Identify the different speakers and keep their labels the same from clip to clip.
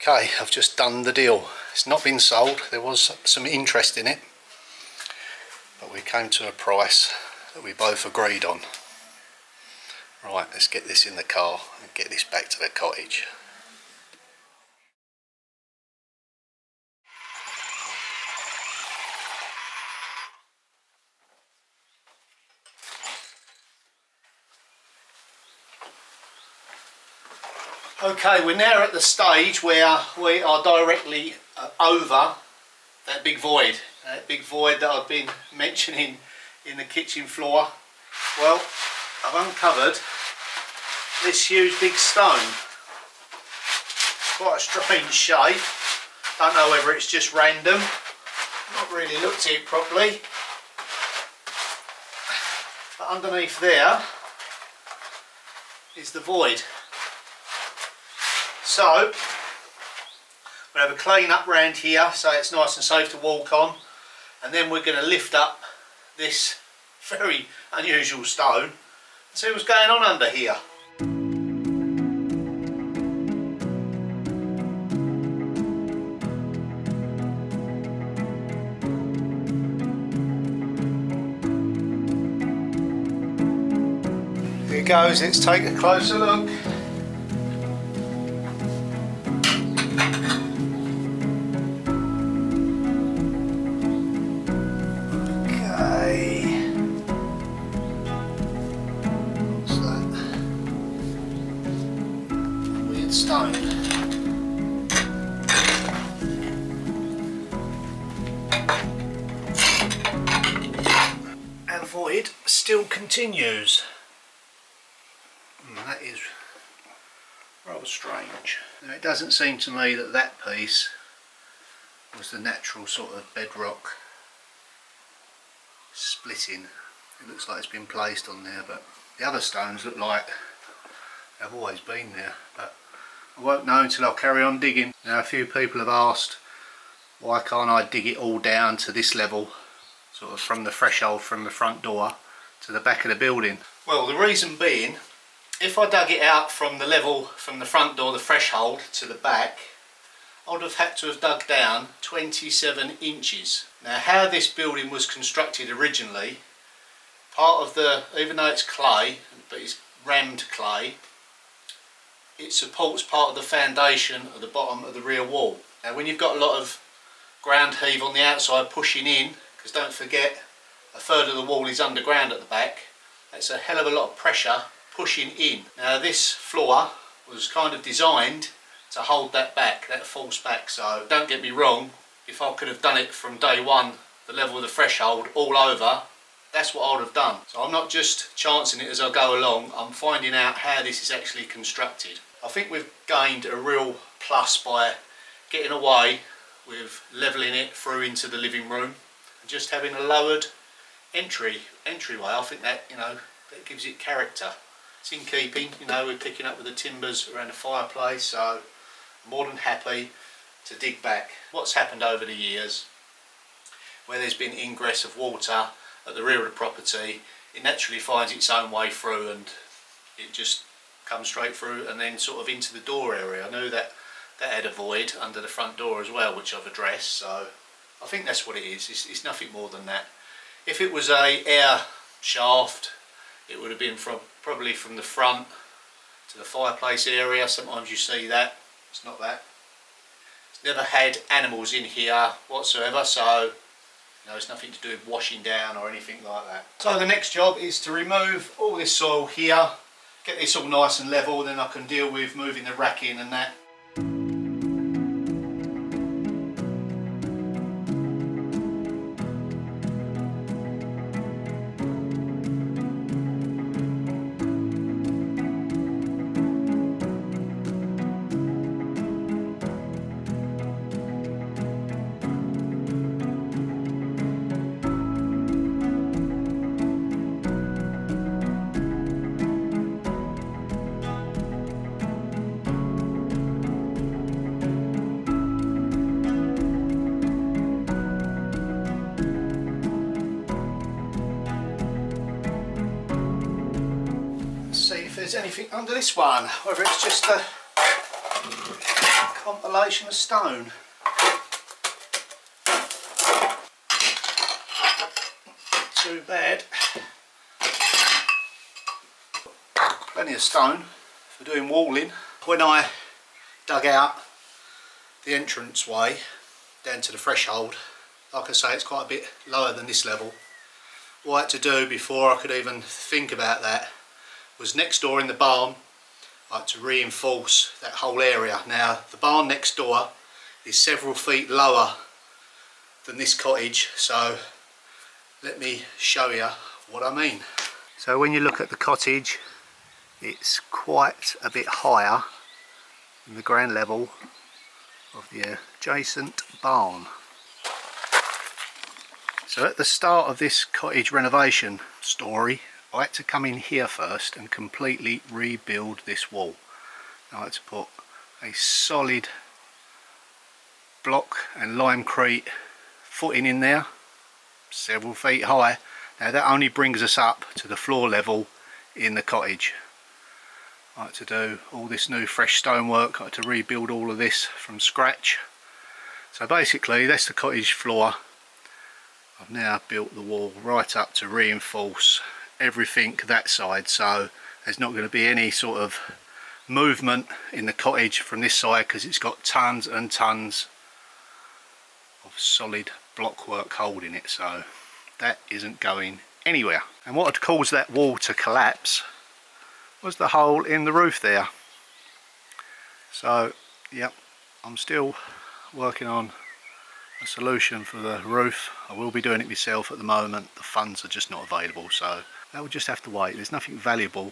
Speaker 1: Okay, I've just done the deal. It's not been sold, there was some interest in it, but we came to a price that we both agreed on. Right, let's get this in the car and get this back to the cottage. Okay, we're now at the stage where we are directly over that big void that I've been mentioning in the kitchen floor. Well, I've uncovered this huge big stone. Quite a strange shape. Don't know whether it's just random. Not really looked at it properly. But underneath there is the void. So we'll have a clean up round here so it's nice and safe to walk on, and then we're going to lift up this very unusual stone and see what's going on under here. Here it goes, let's take a closer look. Stone. And the void still continues. That is rather strange. Now, it doesn't seem to me that that piece was the natural sort of bedrock splitting. It looks like it's been placed on there, but the other stones look like they've always been there. But I won't know until I carry on digging. Now, a few people have asked why can't I dig it all down to this level, sort of from the threshold from the front door to the back of the building. Well, the reason being, if I dug it out from the level from the front door, the threshold, to the back, I would have had to have dug down 27 inches. Now, how this building was constructed originally, part of the, even though it's clay, but it's rammed clay, it supports part of the foundation at the bottom of the rear wall. Now, when you've got a lot of ground heave on the outside pushing in, because don't forget a third of the wall is underground at the back, that's a hell of a lot of pressure pushing in. Now, this floor was kind of designed to hold that back, that false back. So don't get me wrong, if I could have done it from day one, the level of the threshold all over, that's what I would have done. So I'm not just chancing it as I go along, I'm finding out how this is actually constructed. I think we've gained a real plus by getting away with levelling it through into the living room and just having a lowered entryway. I think that, you know, that gives it character. It's in keeping, you know, we're picking up with the timbers around the fireplace, so I'm more than happy to dig back. What's happened over the years, where there's been ingress of water at the rear of the property, it naturally finds its own way through and it just comes straight through and then sort of into the door area. I know that had a void under the front door as well, which I've addressed, so I think that's what it is. It's nothing more than that. If it was a air shaft, it would have been probably from the front to the fireplace area. Sometimes you see that. It's not that. It's never had animals in here whatsoever, so you know, it's nothing to do with washing down or anything like that. So the next job is to remove all this soil here, get this all nice and level, then I can deal with moving the rack in and that. There's anything under this one, whether it's just a compilation population of stone. Not too bad. Plenty of stone for doing walling. When I dug out the entrance way down to the threshold, like I say, it's quite a bit lower than this level. What I had to do before I could even think about that was next door in the barn, I had to reinforce that whole area. Now the barn next door is several feet lower than this cottage, so let me show you what I mean. So when you look at the cottage, it's quite a bit higher than the ground level of the adjacent barn. So at the start of this cottage renovation story, I had to come in here first and completely rebuild this wall. I had to put a solid block and limecrete footing in there, several feet high. Now that only brings us up to the floor level in the cottage. I had to do all this new fresh stonework. I had to rebuild all of this from scratch. So basically that's the cottage floor. I've now built the wall right up to reinforce everything that side, so there's not going to be any sort of movement in the cottage from this side because it's got tons and tons of solid blockwork holding it, so that isn't going anywhere. And what had caused that wall to collapse was the hole in the roof there. So yep, I'm still working on a solution for the roof. I will be doing it myself at the moment. The funds are just not available, so that will just have to wait. There's nothing valuable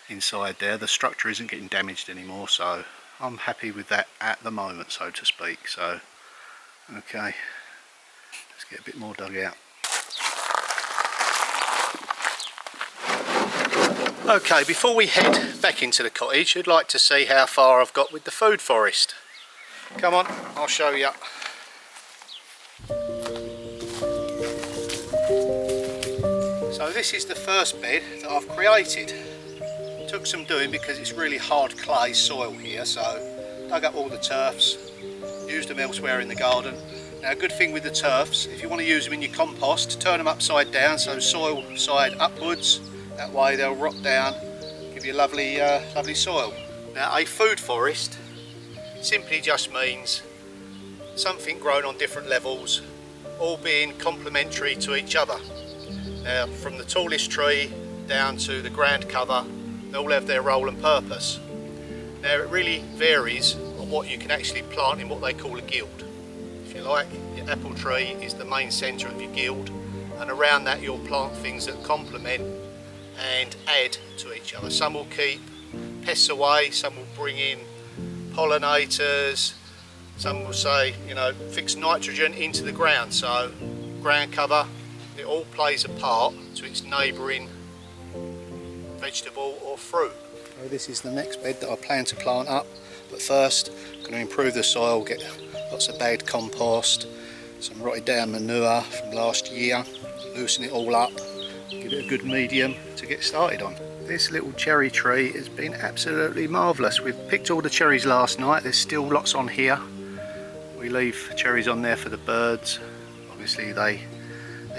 Speaker 1: inside there. The structure isn't getting damaged anymore, so I'm happy with that at the moment, so to speak. So okay, let's get a bit more dug out. Okay, before we head back into the cottage, I'd like to see how far I've got with the food forest. Come on, I'll show you. So this is the first bed that I've created. It took some doing because it's really hard clay soil here, so dug up all the turfs, used them elsewhere in the garden. Now a good thing with the turfs, if you want to use them in your compost, turn them upside down, so soil side upwards. That way they'll rot down, give you lovely, lovely soil. Now a food forest simply just means something grown on different levels, all being complementary to each other. Now from the tallest tree down to the ground cover, they all have their role and purpose. Now it really varies on what you can actually plant in what they call a guild. If you like, your apple tree is the main centre of your guild, and around that you'll plant things that complement and add to each other. Some will keep pests away, some will bring in pollinators, some will say, you know, fix nitrogen into the ground, so ground cover, it all plays a part to its neighbouring vegetable or fruit. So this is the next bed that I plan to plant up, but first I'm going to improve the soil, get lots of bagged compost, some rotted down manure from last year, loosen it all up, give it a good medium to get started on. This little cherry tree has been absolutely marvellous. We've picked all the cherries last night, there's still lots on here. We leave cherries on there for the birds. Obviously they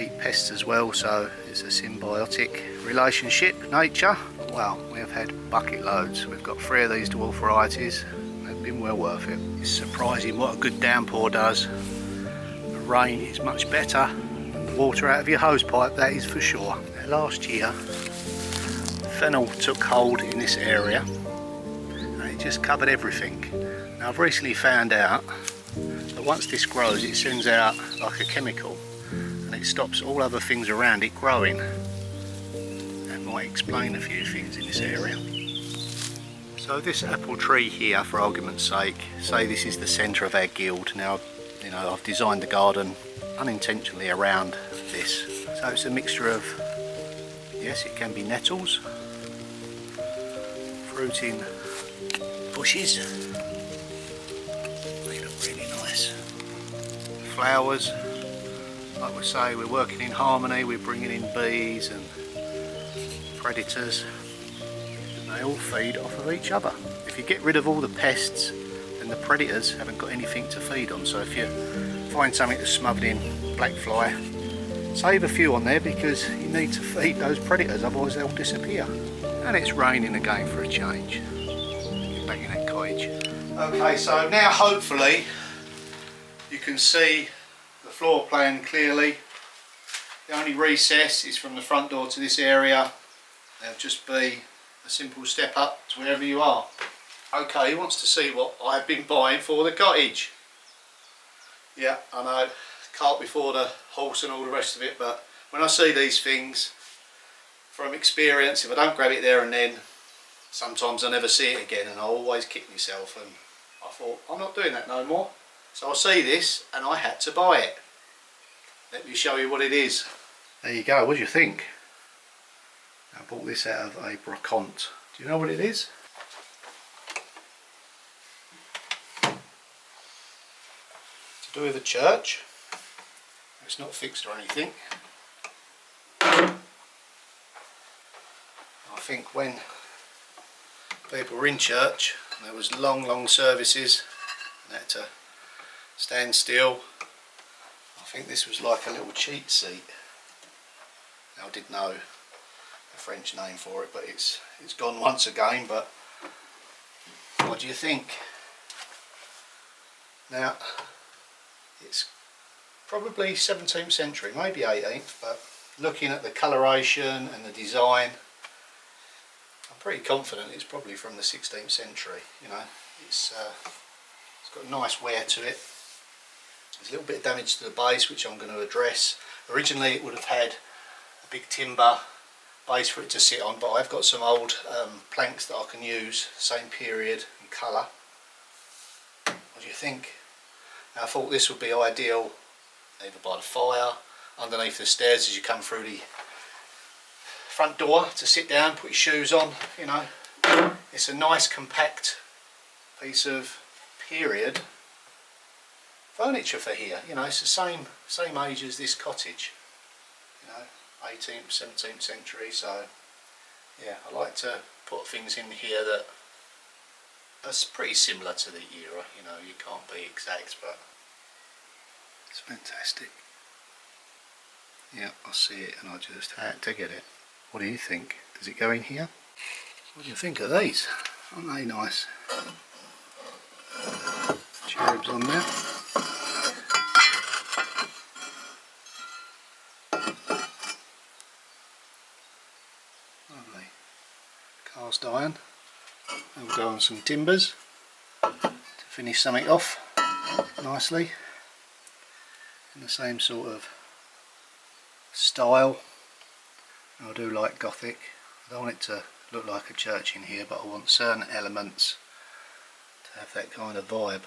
Speaker 1: eat pests as well, so it's a symbiotic relationship, nature. Well, we have had bucket loads. We've got 3 of these dwarf varieties. They've been well worth it. It's surprising what a good downpour does. The rain is much better than the water out of your hose pipe, that is for sure. Now, last year, fennel took hold in this area and it just covered everything. Now I've recently found out that once this grows, it sends out like a chemical and it stops all other things around it growing. That might explain a few things in this area. So this apple tree here, for argument's sake, say this is the centre of our guild. Now, you know, I've designed the garden unintentionally around this. So it's a mixture of, yes, it can be nettles, fruiting bushes, they look really nice, flowers. Like we say, we're working in harmony, we're bringing in bees and predators, and they all feed off of each other. If you get rid of all the pests, then the predators haven't got anything to feed on. So if you find something that's smothered in black fly, save a few on there, because you need to feed those predators, otherwise they'll disappear. And it's raining again for a change. Get back in that cottage. Okay, so now hopefully you can see the floor plan clearly. The only recess is from the front door to this area. There'll just be a simple step up to wherever you are. Okay, he wants to see what I've been buying for the cottage. Yeah, I know, cart before the horse and all the rest of it, but when I see these things, from experience, if I don't grab it there and then, sometimes I never see it again and I always kick myself, and I thought, I'm not doing that no more. So I see this and I had to buy it. Let me show you what it is. There you go, what do you think? I bought this out of a brocante. Do you know what it is? To do with the church. It's not fixed or anything. I think when people were in church, there was long services, and they had to stand still. I think this was like a little cheat seat. Now, I didn't know the French name for it, but it's gone once again. But what do you think? Now, it's probably 17th century, maybe 18th, but looking at the coloration and the design, I'm pretty confident it's probably from the 16th century. You know, it's got nice wear to it. There's a little bit of damage to the base, which I'm going to address. Originally it would have had a big timber base for it to sit on, but I've got some old planks that I can use, same period and colour. What do you think? Now, I thought this would be ideal either by the fire, underneath the stairs as you come through the front door to sit down, put your shoes on, you know. It's a nice compact piece of period furniture for here, you know. It's the same age as this cottage, you know, 18th, 17th century. So yeah, I like to put things in here that are pretty similar to the era, you know. You can't be exact, but it's fantastic. Yeah, I see it and I just had to get it. What do you think? Does it go in here? What do you think of these? Aren't they nice? Cherubs on there. Lovely. Cast iron. And we'll go on some timbers to finish something off nicely in the same sort of style. I do like Gothic. I don't want it to look like a church in here, but I want certain elements to have that kind of vibe.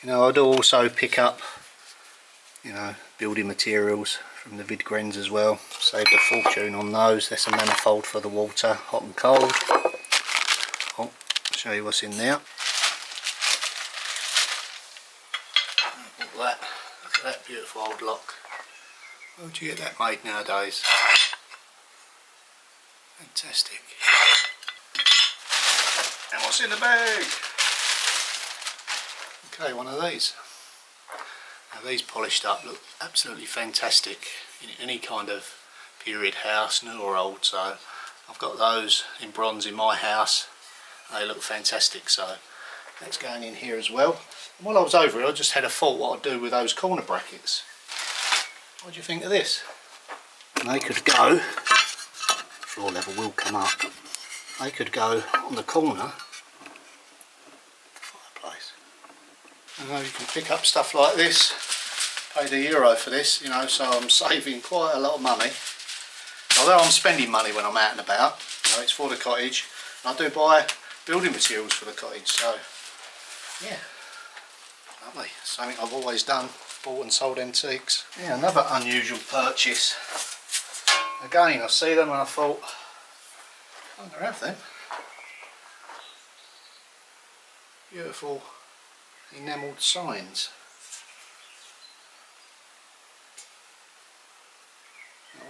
Speaker 1: You know, I do also pick up, you know, building materials from the Vidgrens as well. Saved a fortune on those. There's a manifold for the water, hot and cold. Oh, I'll show you what's in there. Look at that. Look at that beautiful old lock. Where would you get that made nowadays? Fantastic. And what's in the bag? Okay, one of these. Now, these polished up look absolutely fantastic in any kind of period house, new or old. So I've got those in bronze in my house. They look fantastic, so that's going in here as well. And while I was over here, I just had a thought what I'd do with those corner brackets. What do you think of this? They could go, floor level will come up, they could go on the corner of the fireplace. You know, you can pick up stuff like this, paid €1 for this, you know, so I'm saving quite a lot of money. Although I'm spending money when I'm out and about, you know, it's for the cottage, and I do buy building materials for the cottage, so yeah, lovely. Something I've always done, bought and sold antiques. Yeah, another unusual purchase. Again, I see them and I thought, I'm going to have them. Beautiful enamelled signs.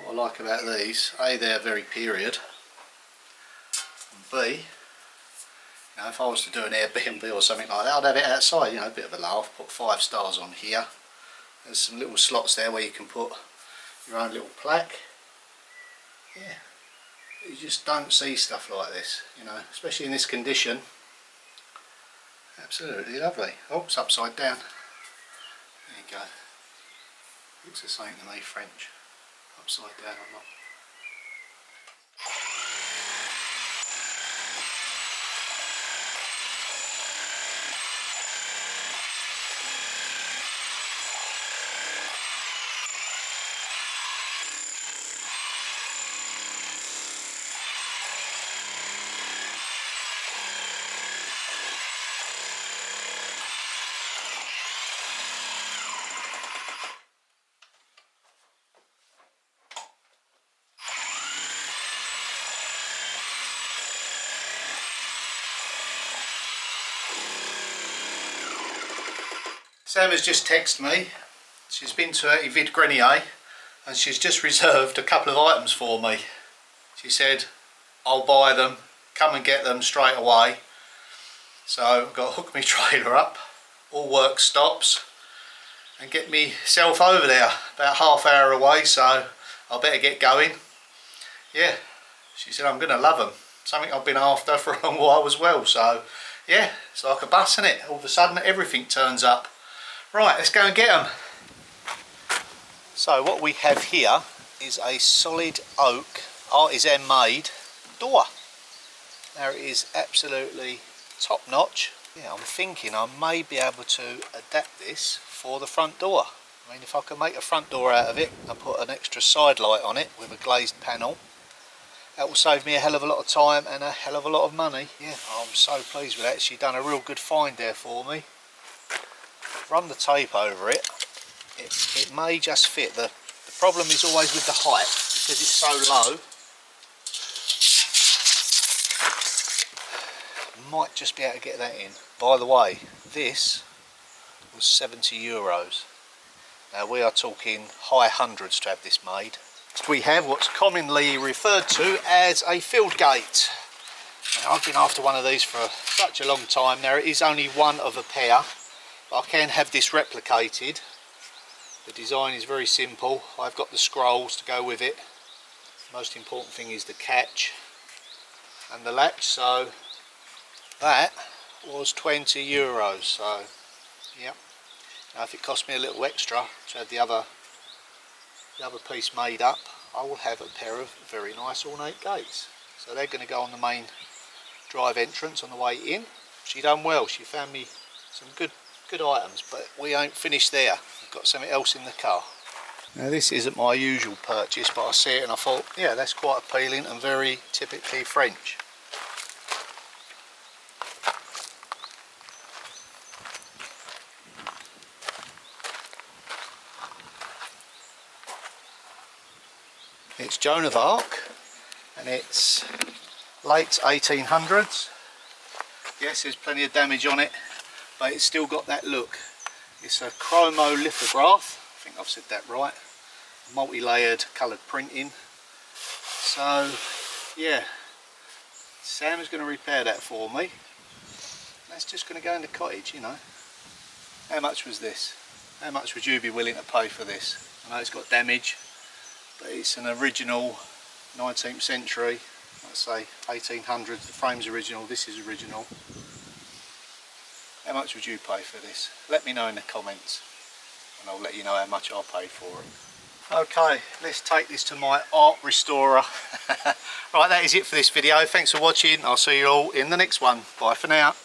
Speaker 1: What I like about these, A, they're very period, and B, You know, if I was to do an Airbnb or something like that, I'd have it outside, you know, a bit of a laugh, put 5 stars on here. There's some little slots there where you can put your own little plaque. Yeah, you just don't see stuff like this, you know, especially in this condition. Absolutely lovely. Oh, it's upside down. There you go. Looks the same to me, French. Upside down or not. Sam has just texted me. She's been to a vide grenier and she's just reserved a couple of items for me. She said, I'll buy them, come and get them straight away. So I've got to hook my trailer up, all work stops, and get myself over there. About half hour away, so I better get going. Yeah, she said I'm going to love them. Something I've been after for a long while as well. So yeah, it's like a bus, isn't it? All of a sudden everything turns up. Right, let's go and get them. So what we have here is a solid oak artisan made door. Now it is absolutely top notch. Yeah, I'm thinking I may be able to adapt this for the front door. I mean, if I can make a front door out of it and put an extra side light on it with a glazed panel, that will save me a hell of a lot of time and a hell of a lot of money. Yeah, I'm so pleased with that. She's done a real good find there for me. Run the tape over it. It may just fit. The problem is always with the height, because it's so low. Might just be able to get that in. By the way, this was €70. Now we are talking high hundreds to have this made. We have what's commonly referred to as a field gate. Now, I've been after one of these for such a long time. Now it is only one of a pair. I can have this replicated. The design is very simple. I've got the scrolls to go with it. Most important thing is the catch and the latch. So that was €20. So yeah. Now if it cost me a little extra to have the other piece made up, I will have a pair of very nice ornate gates. So they're going to go on the main drive entrance on the way in. She done well. She found me some good items, but we ain't finished there. We've got something else in the car. Now this isn't my usual purchase, but I see it and I thought, yeah, that's quite appealing and very typically French. It's Joan of Arc and it's late 1800s. Yes, there's plenty of damage on it, but it's still got that look. It's a chromo lithograph, I think I've said that right, multi-layered coloured printing. So yeah, Sam is going to repair that for me. That's just going to go in the cottage, you know. How much was this? How much would you be willing to pay for this? I know it's got damage, but it's an original 19th century, let's say 1800s, the frame's original, this is original. How much would you pay for this? Let me know in the comments and I'll let you know how much I paid for it. Okay, let's take this to my art restorer. Right, that is it for this video. Thanks for watching. I'll see you all in the next one. Bye for now.